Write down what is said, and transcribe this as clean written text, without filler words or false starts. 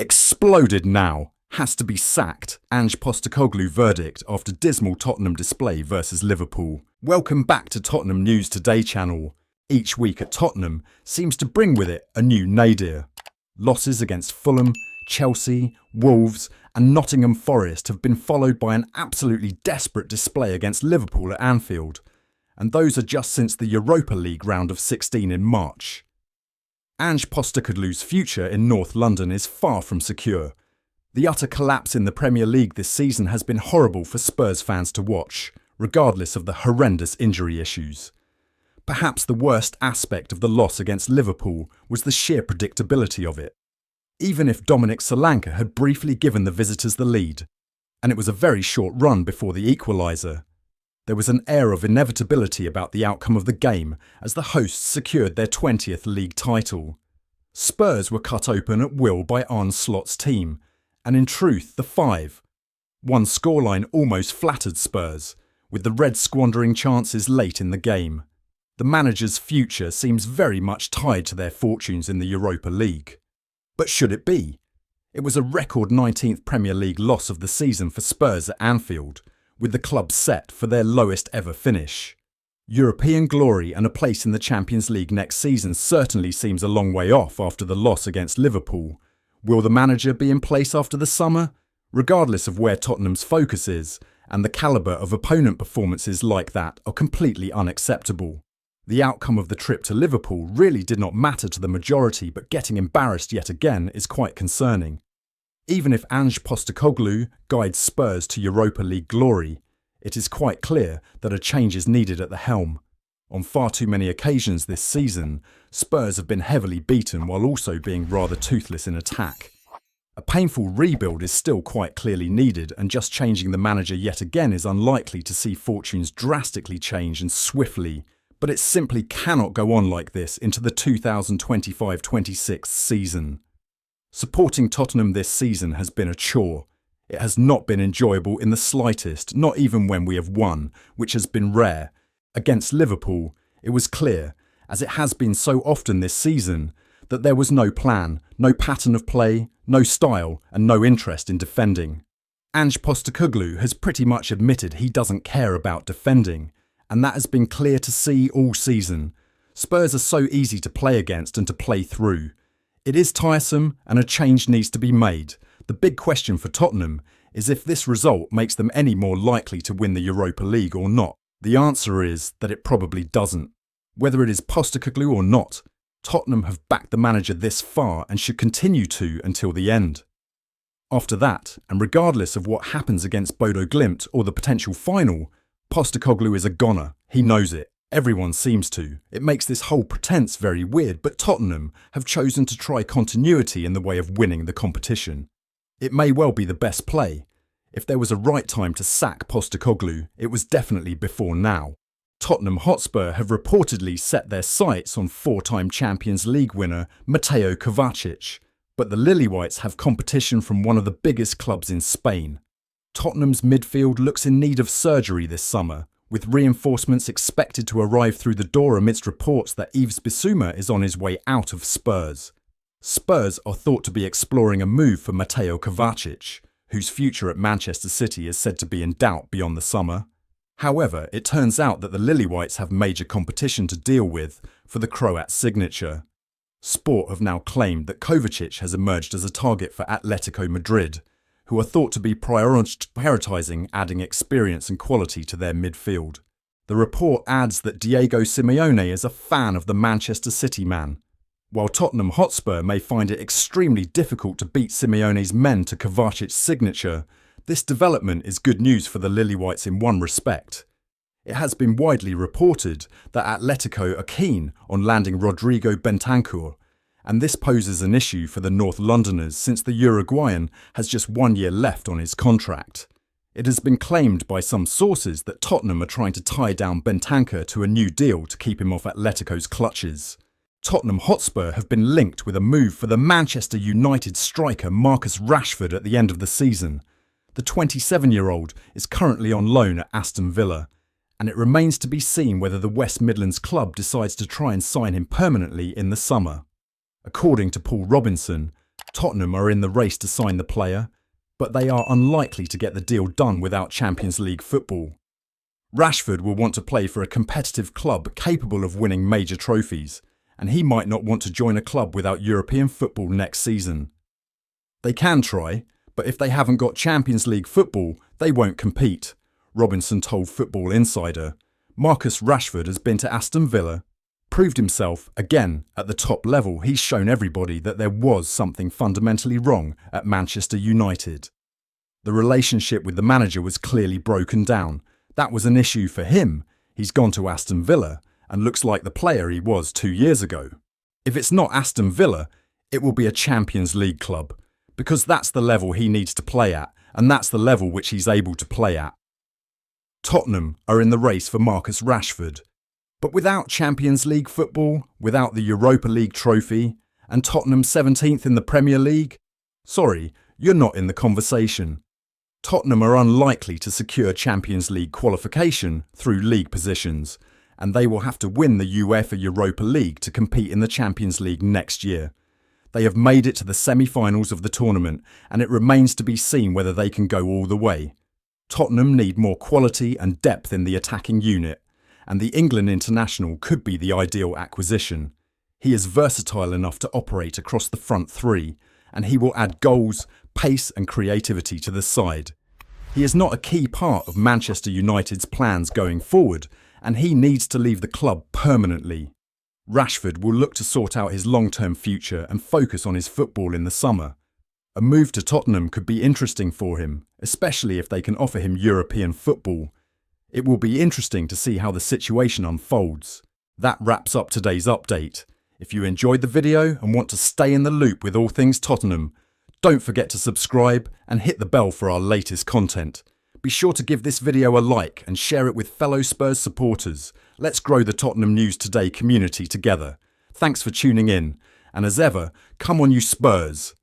Exploded now. Has to be sacked. Ange Postecoglou verdict after dismal Tottenham display versus Liverpool. Welcome back to Tottenham News Today channel. Each week at Tottenham seems to bring with it a new nadir. Losses against Fulham, Chelsea, Wolves and Nottingham Forest have been followed by an absolutely desperate display against Liverpool at Anfield. And those are just since the Europa League round of 16 in March. Ange Postecoglou's future in North London is far from secure. The utter collapse in the Premier League this season has been horrible for Spurs fans to watch, regardless of the horrendous injury issues. Perhaps the worst aspect of the loss against Liverpool was the sheer predictability of it. Even if Dominic Solanke had briefly given the visitors the lead, and it was a very short run before the equaliser, there was an air of inevitability about the outcome of the game as the hosts secured their 20th league title. Spurs were cut open at will by Arne Slot's team, and in truth the 5-1 scoreline almost flattered Spurs, with the Reds squandering chances late in the game. The manager's future seems very much tied to their fortunes in the Europa League. But should it be? It was a record 19th Premier League loss of the season for Spurs at Anfield, with the club set for their lowest ever finish. European glory and a place in the Champions League next season certainly seems a long way off after the loss against Liverpool. Will the manager be in place after the summer? Regardless of where Tottenham's focus is, and the calibre of opponent performances like that are completely unacceptable. The outcome of the trip to Liverpool really did not matter to the majority, but getting embarrassed yet again is quite concerning. Even if Ange Postecoglou guides Spurs to Europa League glory, it is quite clear that a change is needed at the helm. On far too many occasions this season, Spurs have been heavily beaten while also being rather toothless in attack. A painful rebuild is still quite clearly needed, and just changing the manager yet again is unlikely to see fortunes drastically change and swiftly, but it simply cannot go on like this into the 2025-26 season. Supporting Tottenham this season has been a chore. It has not been enjoyable in the slightest, not even when we have won, which has been rare. Against Liverpool, it was clear, as it has been so often this season, that there was no plan, no pattern of play, no style, and no interest in defending. Ange Postecoglou has pretty much admitted he doesn't care about defending, and that has been clear to see all season. Spurs are so easy to play against and to play through. It is tiresome, and a change needs to be made. The big question for Tottenham is if this result makes them any more likely to win the Europa League or not. The answer is that it probably doesn't. Whether it is Postecoglou or not, Tottenham have backed the manager this far and should continue to until the end. After that, and regardless of what happens against Bodo Glimt or the potential final, Postecoglou is a goner. He knows it. Everyone seems to. It makes this whole pretense very weird, but Tottenham have chosen to try continuity in the way of winning the competition. It may well be the best play. If there was a right time to sack Postecoglou, it was definitely before now. Tottenham Hotspur have reportedly set their sights on four-time Champions League winner Mateo Kovacic, but the Lilywhites have competition from one of the biggest clubs in Spain. Tottenham's midfield looks in need of surgery this summer, with reinforcements expected to arrive through the door amidst reports that Yves Bissouma is on his way out of Spurs. Spurs are thought to be exploring a move for Mateo Kovacic, whose future at Manchester City is said to be in doubt beyond the summer. However, it turns out that the Lilywhites have major competition to deal with for the Croat's signature. Sport have now claimed that Kovacic has emerged as a target for Atletico Madrid, who are thought to be prioritising adding experience and quality to their midfield. The report adds that Diego Simeone is a fan of the Manchester City man. While Tottenham Hotspur may find it extremely difficult to beat Simeone's men to Kovacic's signature, this development is good news for the Lilywhites in one respect. It has been widely reported that Atletico are keen on landing Rodrigo Bentancur, and this poses an issue for the North Londoners since the Uruguayan has just 1 year left on his contract. It has been claimed by some sources that Tottenham are trying to tie down Bentancur to a new deal to keep him off Atletico's clutches. Tottenham Hotspur have been linked with a move for the Manchester United striker Marcus Rashford at the end of the season. The 27-year-old is currently on loan at Aston Villa, and it remains to be seen whether the West Midlands club decides to try and sign him permanently in the summer. According to Paul Robinson, Tottenham are in the race to sign the player, but they are unlikely to get the deal done without Champions League football. Rashford will want to play for a competitive club capable of winning major trophies, and he might not want to join a club without European football next season. They can try, but if they haven't got Champions League football, they won't compete, Robinson told Football Insider. Marcus Rashford has been to Aston Villa, proved himself again at the top level. He's shown everybody that there was something fundamentally wrong at Manchester United. The relationship with the manager was clearly broken down. That was an issue for him. He's gone to Aston Villa and looks like the player he was 2 years ago. If it's not Aston Villa, it will be a Champions League club, because that's the level he needs to play at, and that's the level which he's able to play at. Tottenham are in the race for Marcus Rashford, but without Champions League football, without the Europa League trophy, and Tottenham 17th in the Premier League, sorry, you're not in the conversation. Tottenham are unlikely to secure Champions League qualification through league positions, and they will have to win the UEFA Europa League to compete in the Champions League next year. They have made it to the semi-finals of the tournament, and it remains to be seen whether they can go all the way. Tottenham need more quality and depth in the attacking unit, and the England international could be the ideal acquisition. He is versatile enough to operate across the front three, and he will add goals, pace and creativity to the side. He is not a key part of Manchester United's plans going forward, and he needs to leave the club permanently. Rashford will look to sort out his long-term future and focus on his football in the summer. A move to Tottenham could be interesting for him, especially if they can offer him European football. It will be interesting to see how the situation unfolds. That wraps up today's update. If you enjoyed the video and want to stay in the loop with all things Tottenham, don't forget to subscribe and hit the bell for our latest content. Be sure to give this video a like and share it with fellow Spurs supporters. Let's grow the Tottenham News Today community together. Thanks for tuning in, and as ever, come on you Spurs!